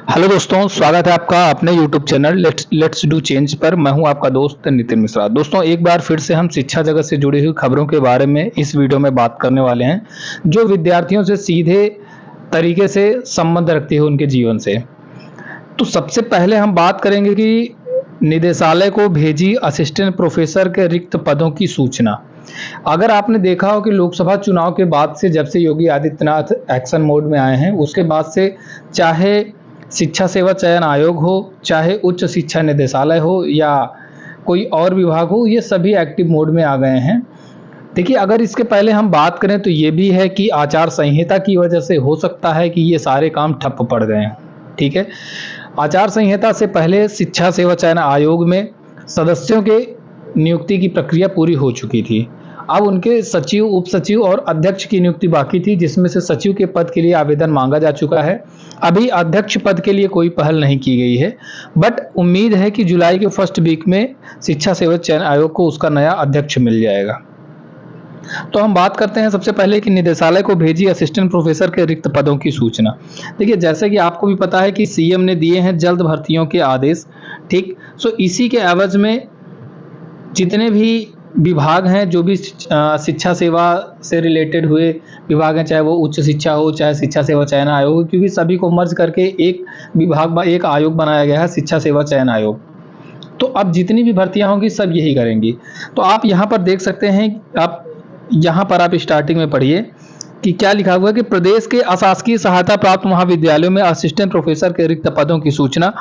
Hello दोस्तों, स्वागत है आपका अपने YouTube channel let's do change पर। मैं हूं आपका दोस्त नितिन मिश्रा। दोस्तों, एक बार फिर से हम शिक्षा जगत से जुड़ी हुई खबरों के बारे में इस वीडियो में बात करने वाले हैं, जो विद्यार्थियों से सीधे तरीके से संबंध रखती है उनके जीवन से। तो सबसे पहले हम बात करेंगे कि निदेशालय को भेजी असिस्टेंट प्रोफेसर के रिक्त पदों की सूचना। अगर आपने देखा हो कि लोकसभा चुनाव के बाद से, जब से योगी आदित्यनाथ एक्शन मोड में आए हैं, उसके बाद से चाहे शिक्षा सेवा चयन आयोग हो, चाहे उच्च शिक्षा निदेशालय हो या कोई और विभाग हो, ये सभी एक्टिव मोड में आ गए हैं। देखिए, अगर इसके पहले हम बात करें तो ये भी है कि आचार संहिता की वजह से हो सकता है कि ये सारे काम ठप पड़ गए हैं। ठीक है, आचार संहिता से पहले शिक्षा सेवा चयन आयोग में सदस्यों के नियुक्ति की प्रक्रिया पूरी हो चुकी थी। अब उनके सचिव, उप सचिव और अध्यक्ष की नियुक्ति बाकी थी, जिसमें से सचिव के पद के लिए आवेदन मांगा जा चुका है। अभी अध्यक्ष पद के लिए कोई पहल नहीं की गई है, बट उम्मीद है कि जुलाई के फर्स्ट वीक में शिक्षा सेवा चयन आयोग को उसका नया अध्यक्ष मिल जाएगा। तो हम बात करते हैं सबसे पहले कि निदेशालय को भेजी असिस्टेंट प्रोफेसर के रिक्त पदों की सूचना। देखिए, जैसे कि आपको भी पता है कि सीएम ने दिए हैं जल्द भर्तियों के आदेश। ठीक, सो इसी के एवज में जितने भी विभाग हैं, जो भी शिक्षा सेवा से रिलेटेड हुए विभाग हैं, चाहे वो उच्च शिक्षा हो, चाहे शिक्षा सेवा चयन आयोग हो, क्योंकि सभी को मर्ज करके एक विभाग, एक आयोग बनाया गया है, शिक्षा सेवा चयन आयोग। तो अब जितनी भी भर्तियां होंगी सब यही करेंगी। तो आप यहाँ पर देख सकते हैं, आप यहाँ पर आप स्टार्टिंग में पढ़िए कि क्या लिखा हुआ है कि प्रदेश के अशासकीय सहायता प्राप्त महाविद्यालयों में असिस्टेंट प्रोफेसर के रिक्त पदों की सूचना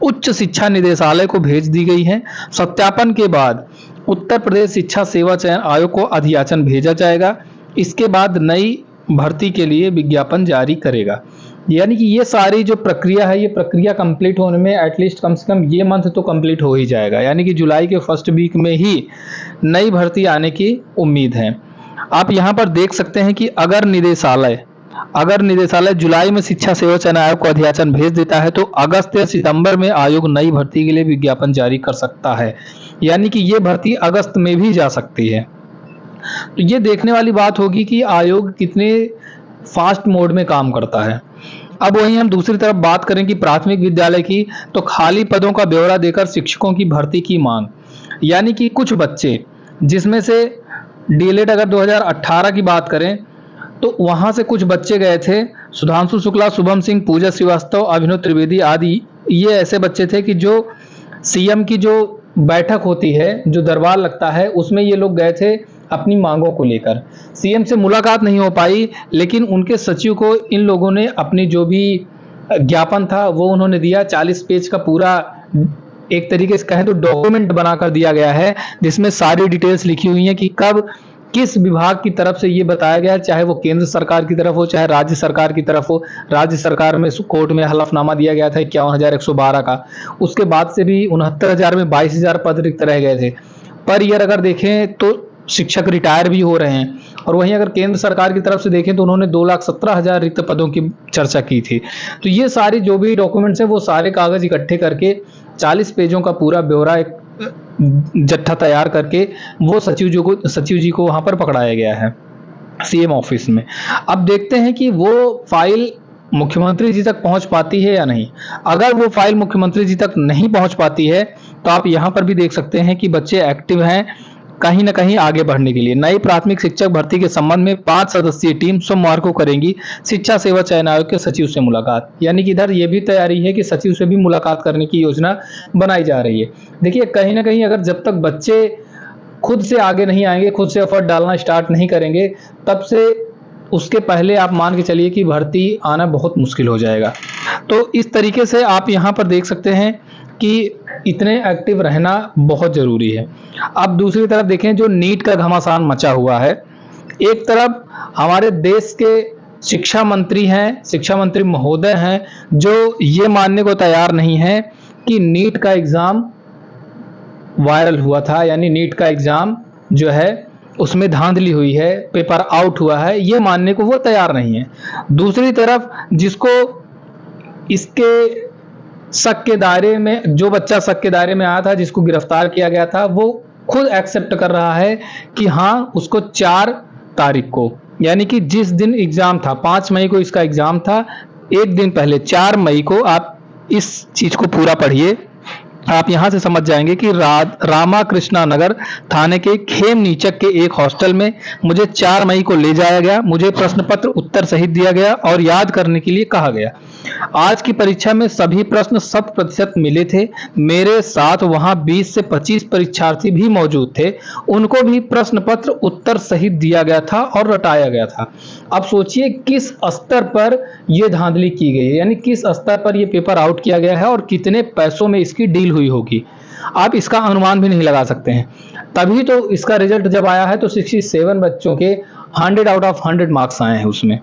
उच्च शिक्षा निदेशालय को भेज दी गई है। सत्यापन के बाद उत्तर प्रदेश शिक्षा सेवा चयन आयोग को अधियाचन भेजा जाएगा। इसके बाद नई भर्ती के लिए विज्ञापन जारी करेगा। यानी कि ये सारी जो प्रक्रिया है, ये प्रक्रिया कंप्लीट होने में एटलीस्ट कम से कम ये मंथ तो कंप्लीट हो ही जाएगा। यानी कि जुलाई के फर्स्ट वीक में ही नई भर्ती आने की उम्मीद है। आप यहाँ पर देख सकते हैं कि अगर निदेशालय जुलाई में शिक्षा सेवा चयन आयोग को अधियाचन भेज देता है तो अगस्त या सितंबर में आयोग नई भर्ती के लिए विज्ञापन जारी कर सकता है। यानी कि ये भर्ती अगस्त में भी जा सकती है। तो ये देखने वाली बात होगी कि आयोग कितने फास्ट मोड में काम करता है। अब वहीं हम दूसरी तरफ बात करें कि प्राथमिक विद्यालय की, तो खाली पदों का ब्यौरा देकर शिक्षकों की भर्ती की मांग। यानी कि कुछ बच्चे, जिसमें से डीएलएड अगर 2018 की बात करें तो वहां से कुछ बच्चे गए थे, सुधांशु शुक्ला, शुभम सिंह, पूजा श्रीवास्तव, अभिनव त्रिवेदी आदि। ये ऐसे बच्चे थे कि जो सीएम की जो बैठक होती है, जो दरबार लगता है, उसमें ये लोग गए थे अपनी मांगों को लेकर। सीएम से मुलाकात नहीं हो पाई, लेकिन उनके सचिव को इन लोगों ने अपनी जो भी ज्ञापन था वो उन्होंने दिया। 40 पेज का पूरा एक तरीके से कहें तो डॉक्यूमेंट बनाकर दिया गया है, जिसमें सारी डिटेल्स लिखी हुई हैं कि कब किस विभाग की तरफ से ये बताया गया है, चाहे वो केंद्र सरकार की तरफ हो, चाहे राज्य सरकार की तरफ हो। राज्य सरकार में कोर्ट में हलफनामा दिया गया था 51,112 का। उसके बाद से भी 69,000 में 22,000 पद रिक्त रह गए थे। पर ईयर अगर देखें तो शिक्षक रिटायर भी हो रहे हैं। और वहीं अगर केंद्र सरकार की तरफ से देखें तो उन्होंने 2,17,000 रिक्त पदों की चर्चा की थी। तो ये सारी जो भी डॉक्यूमेंट्स हैं, वो सारे कागज इकट्ठे करके 40 पेजों का पूरा ब्यौरा, एक जट्ठा तैयार करके वो सचिव जी को वहां पर पकड़ाया गया है सीएम ऑफिस में। अब देखते हैं कि वो फाइल मुख्यमंत्री जी तक पहुंच पाती है या नहीं। अगर वो फाइल मुख्यमंत्री जी तक नहीं पहुंच पाती है तो आप यहां पर भी देख सकते हैं कि बच्चे एक्टिव हैं कहीं ना कहीं आगे बढ़ने के लिए। नई प्राथमिक शिक्षक भर्ती के संबंध में 5 सदस्यीय टीम सोमवार को करेंगी शिक्षा सेवा चयन आयोग के सचिव से मुलाकात। यानी कि इधर ये भी तैयारी है कि सचिव से भी मुलाकात करने की योजना बनाई जा रही है। देखिए, कहीं ना कहीं अगर जब तक बच्चे खुद से आगे नहीं आएंगे, खुद से एफर्ट डालना स्टार्ट नहीं करेंगे, तब से उसके पहले आप मान के चलिए कि भर्ती आना बहुत मुश्किल हो जाएगा। तो इस तरीके से आप यहाँ पर देख सकते हैं कि इतने एक्टिव रहना बहुत जरूरी है। अब दूसरी तरफ देखें, जो नीट का घमासान मचा हुआ है। एक तरफ हमारे देश के शिक्षा मंत्री महोदय हैं, जो ये मानने को तैयार नहीं है कि नीट का एग्जाम वायरल हुआ था, यानी नीट का एग्जाम जो है उसमें धांधली हुई है, पेपर आउट हुआ है, ये मानने को वो तैयार नहीं है। दूसरी तरफ जिसको इसके शक के दायरे में, जो बच्चा शक के दायरे में आया था, जिसको गिरफ्तार किया गया था, वो खुद एक्सेप्ट कर रहा है कि हाँ, उसको 4 तारीख को, यानी कि जिस दिन एग्जाम था, 5 मई को इसका एग्जाम था, एक दिन पहले 4 मई को आप इस चीज को पूरा पढ़िए। आप यहाँ से समझ जाएंगे कि रामाकृष्णा नगर थाने के खेम नीचक के एक हॉस्टल में मुझे 4 मई को ले जाया गया। मुझे प्रश्न पत्र उत्तर सहित दिया गया और याद करने के लिए कहा गया। आज की परीक्षा में सभी प्रश्न 100% मिले थे। मेरे साथ वहां 20 से 25 परीक्षार्थी भी मौजूद थे। उनको भी प्रश्न पत्र उत्तर सहित दिया गया था और रटाया गया था। अब सोचिए किस स्तर पर यह धांधली की गई है, यानी किस स्तर पर यह पेपर आउट किया गया है और कितने पैसों में इसकी डील हुई होगी, आप इसका अनुमान भी नहीं लगा सकते हैं। तभी तो इसका रिजल्ट जब आया है तो 67 बच्चों के 100 आउट ऑफ 100 मार्क्स आए हैं उसमें।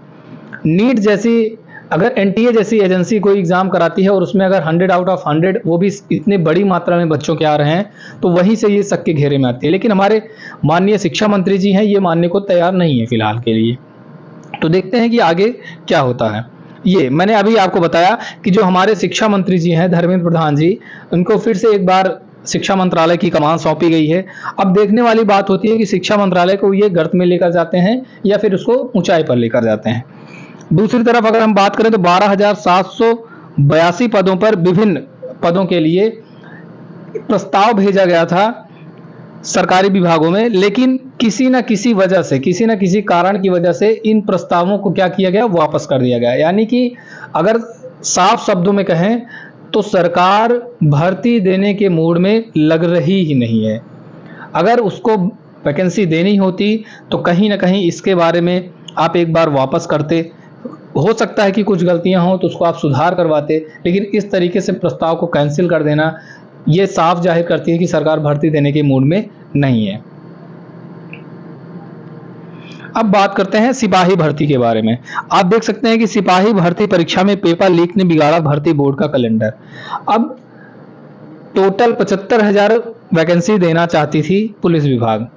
नीट जैसी, अगर एनटीए जैसी एजेंसी कोई एग्जाम कराती है और उसमें अगर 100 आउट ऑफ 100 वो भी इतनी बड़ी मात्रा में बच्चों के आ रहे हैं, तो वहीं से ये शक के घेरे में आती है। लेकिन हमारे माननीय शिक्षा मंत्री जी हैं, ये मानने को तैयार नहीं है फिलहाल के लिए। तो देखते हैं कि आगे क्या होता है। ये मैंने अभी आपको बताया कि जो हमारे शिक्षा मंत्री जी हैं धर्मेंद्र प्रधान जी, उनको फिर से एक बार शिक्षा मंत्रालय की कमान सौंपी गई है। अब देखने वाली बात होती है कि शिक्षा मंत्रालय को ये गर्त में लेकर जाते हैं या फिर उसको ऊंचाई पर लेकर जाते हैं। दूसरी तरफ अगर हम बात करें तो 12,782 पदों पर विभिन्न पदों के लिए प्रस्ताव भेजा गया था सरकारी विभागों में, लेकिन किसी न किसी वजह से, किसी न किसी कारण की वजह से इन प्रस्तावों को क्या किया गया, वापस कर दिया गया। यानी कि अगर साफ शब्दों में कहें तो सरकार भर्ती देने के मूड में लग रही ही नहीं है। अगर उसको वैकेंसी देनी होती तो कहीं ना कहीं इसके बारे में आप एक बार वापस करते। हो सकता है कि कुछ गलतियां हों तो उसको आप सुधार करवाते, लेकिन इस तरीके से प्रस्ताव को कैंसिल कर देना ये साफ जाहिर करती है कि सरकार भर्ती देने के मूड में नहीं है। अब बात करते हैं सिपाही भर्ती के बारे में। आप देख सकते हैं कि सिपाही भर्ती परीक्षा में पेपर लीक ने बिगाड़ा भर्ती बोर्ड का कैलेंडर। अब टोटल 75,000 वैकेंसी देना चाहती थी पुलिस विभाग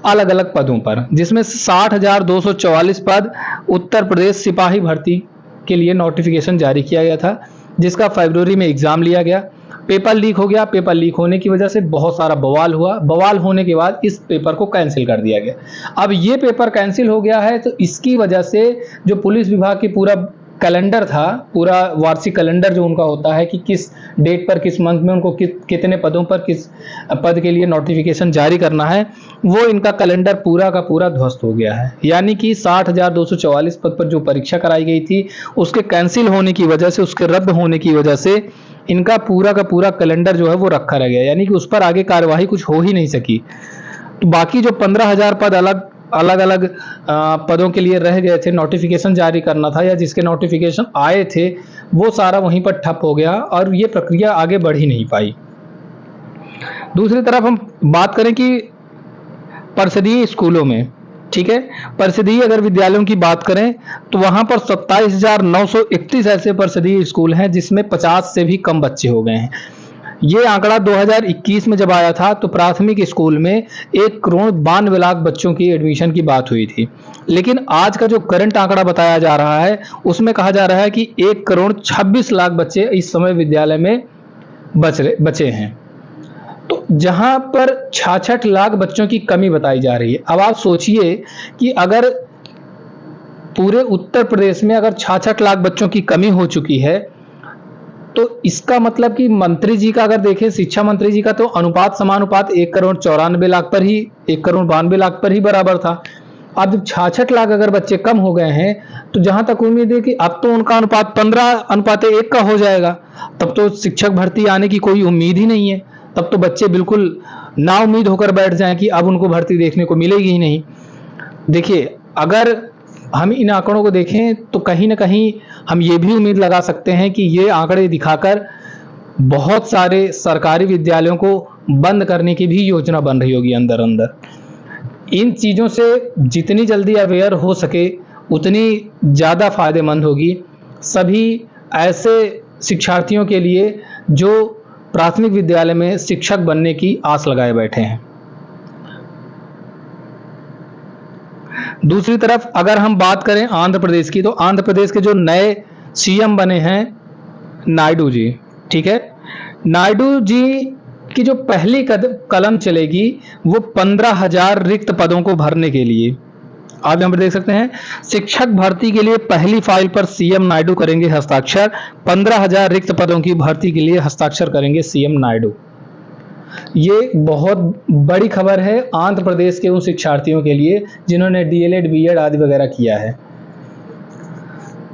अलग अलग पदों पर, जिसमें 60,244 पद उत्तर प्रदेश सिपाही भर्ती के लिए नोटिफिकेशन जारी किया गया था, जिसका फरवरी में एग्जाम लिया गया। पेपर लीक हो गया। पेपर लीक होने की वजह से बहुत सारा बवाल हुआ। बवाल होने के बाद इस पेपर को कैंसिल कर दिया गया। अब ये पेपर कैंसिल हो गया है तो इसकी वजह से जो पुलिस विभाग की पूरा कैलेंडर था, पूरा वार्षिक कैलेंडर जो उनका होता है कि किस डेट पर, किस मंथ में उनको कितने पदों पर, किस पद के लिए नोटिफिकेशन जारी करना है, वो इनका कैलेंडर पूरा का पूरा ध्वस्त हो गया है। यानी कि 60,244 पद पर जो परीक्षा कराई गई थी उसके कैंसिल होने की वजह से, उसके रद्द होने की वजह से इनका पूरा का पूरा कैलेंडर जो है वो रखा रह गया। यानी कि उस पर आगे कार्यवाही कुछ हो ही नहीं सकी। तो बाकी जो 15,000 पद अलग अलग पदों के लिए रह गए थे, नोटिफिकेशन जारी करना था या जिसके नोटिफिकेशन आए थे, वो सारा वहीं पर ठप हो गया और ये प्रक्रिया आगे बढ़ ही नहीं पाई। दूसरी तरफ हम बात करें कि परिषदीय स्कूलों में, ठीक है, परिषदीय अगर विद्यालयों की बात करें तो वहां पर 27,931 ऐसे परिषदीय स्कूल हैं जिसमें 50 से भी कम बच्चे हो गए हैं। ये आंकड़ा 2021 में जब आया था तो प्राथमिक स्कूल में 1,92,00,000 बच्चों की एडमिशन की बात हुई थी, लेकिन आज का जो करंट आंकड़ा बताया जा रहा है उसमें कहा जा रहा है कि 1,26,00,000 बच्चे इस समय विद्यालय में बचे हैं। तो जहां पर 66 लाख बच्चों की कमी बताई जा रही है। अब आप सोचिए कि अगर पूरे उत्तर प्रदेश में अगर 66 लाख बच्चों की कमी हो चुकी है तो इसका मतलब कि मंत्री जी का अगर देखें, शिक्षा मंत्री जी का तो अनुपात समानुपात 1,94,00,000 पर ही, 1,92,00,000 पर ही बराबर था। अब जब 66 लाख अगर बच्चे कम हो गए हैं तो जहां तक उम्मीद है कि अब तो उनका अनुपात 15:1 का हो जाएगा, तब तो शिक्षक भर्ती आने की कोई उम्मीद ही नहीं है। तब तो बच्चे बिल्कुल ना उम्मीद होकर बैठ जाएं कि अब उनको भर्ती देखने को मिलेगी ही नहीं। देखिए, अगर हम इन आंकड़ों को देखें तो कहीं ना कहीं हम ये भी उम्मीद लगा सकते हैं कि ये आंकड़े दिखाकर बहुत सारे सरकारी विद्यालयों को बंद करने की भी योजना बन रही होगी अंदर अंदर। इन चीज़ों से जितनी जल्दी अवेयर हो सके उतनी ज़्यादा फायदेमंद होगी सभी ऐसे शिक्षार्थियों के लिए जो प्राथमिक विद्यालय में शिक्षक बनने की आस लगाए बैठे हैं। दूसरी तरफ अगर हम बात करें आंध्र प्रदेश की, तो आंध्र प्रदेश के जो नए सीएम बने हैं नायडू जी, ठीक है, नायडू जी की जो पहली कलम चलेगी वो 15,000 रिक्त पदों को भरने के लिए। आप यहाँ पर देख सकते हैं, शिक्षक भर्ती के लिए पहली फाइल पर सीएम नायडू करेंगे हस्ताक्षर। 15,000 रिक्त पदों की भर्ती के लिए हस्ताक्षर करेंगे सीएम नायडू। ये बहुत बड़ी खबर है आंध्र प्रदेश के उन शिक्षार्थियों के लिए जिन्होंने डीएलएड, बीएड आदि वगैरह किया है।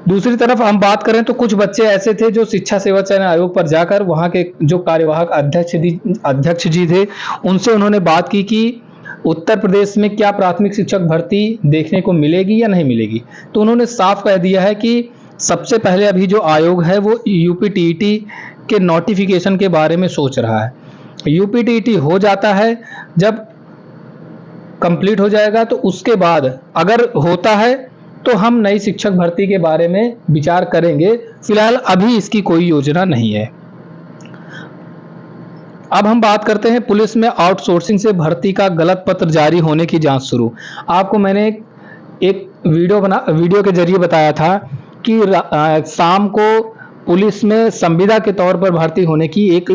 दूसरी तरफ हम बात करें तो कुछ बच्चे ऐसे थे जो शिक्षा सेवा चयन आयोग पर जाकर वहां के जो कार्यवाहक अध्यक्ष जी थे, उनसे उन्होंने बात की कि उत्तर प्रदेश में क्या प्राथमिक शिक्षक भर्ती देखने को मिलेगी या नहीं मिलेगी। तो उन्होंने साफ कह दिया है कि सबसे पहले अभी जो आयोग है वो यूपीटीईटी के नोटिफिकेशन के बारे में सोच रहा है। यूपीटीईटी हो जाता है, जब कंप्लीट हो जाएगा तो उसके बाद अगर होता है तो हम नई शिक्षक भर्ती के बारे में विचार करेंगे। फिलहाल अभी इसकी कोई योजना नहीं है। अब हम बात करते हैं पुलिस में आउटसोर्सिंग से भर्ती का गलत पत्र जारी होने की जांच शुरू। आपको मैंने एक वीडियो के जरिए बताया था कि शाम को पुलिस में संविदा के तौर पर भर्ती होने की एक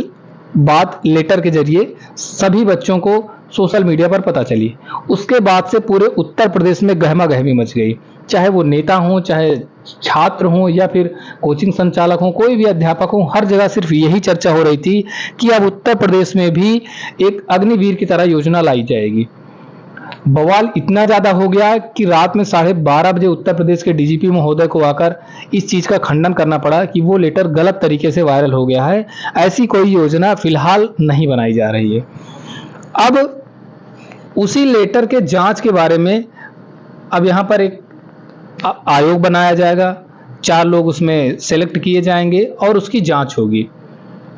बात लेटर के जरिए सभी बच्चों को सोशल मीडिया पर पता चली। उसके बाद से पूरे उत्तर प्रदेश में गहमा गहमी मच गई, चाहे वो नेता हों, चाहे छात्र हों, या फिर कोचिंग संचालक हों, कोई भी अध्यापक हों, हर जगह सिर्फ यही चर्चा हो रही थी कि अब उत्तर प्रदेश में भी एक अग्निवीर की तरह योजना लाई जाएगी। बवाल इतना ज्यादा हो गया कि रात में 12:30 बजे उत्तर प्रदेश के डीजीपी महोदय को आकर इस चीज का खंडन करना पड़ा कि वो लेटर गलत तरीके से वायरल हो गया है। ऐसी कोई योजना फिलहाल नहीं बनाई जा रही है। अब उसी लेटर के जांच के बारे में अब यहाँ पर एक आयोग बनाया जाएगा, 4 लोग उसमें सेलेक्ट किए जाएंगे और उसकी जांच होगी।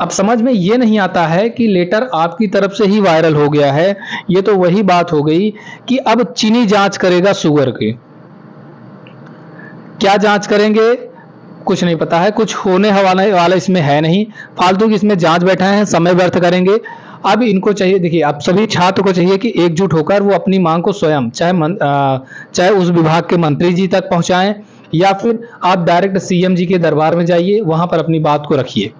अब समझ में ये नहीं आता है कि लेटर आपकी तरफ से ही वायरल हो गया है। ये तो वही बात हो गई कि अब चीनी जांच करेगा शुगर की। क्या जांच करेंगे कुछ नहीं पता है, कुछ होने वाला इसमें है नहीं। फालतू की इसमें जांच बैठा है, समय व्यर्थ करेंगे। अब इनको चाहिए, देखिए अब सभी छात्र को चाहिए कि एकजुट होकर वो अपनी मांग को स्वयं चाहे उस विभाग के मंत्री जी तक पहुंचाएं, या फिर आप डायरेक्ट सीएम जी के दरबार में जाइए, वहां पर अपनी बात को रखिए।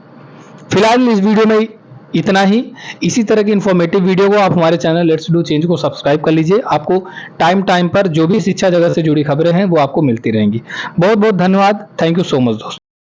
फिलहाल इस वीडियो में इतना ही। इसी तरह की इंफॉर्मेटिव वीडियो को आप हमारे चैनल लेट्स डू चेंज को सब्सक्राइब कर लीजिए। आपको टाइम पर जो भी शिक्षा जगत से जुड़ी खबरें हैं वो आपको मिलती रहेंगी। बहुत बहुत धन्यवाद। थैंक यू सो मच दोस्तों।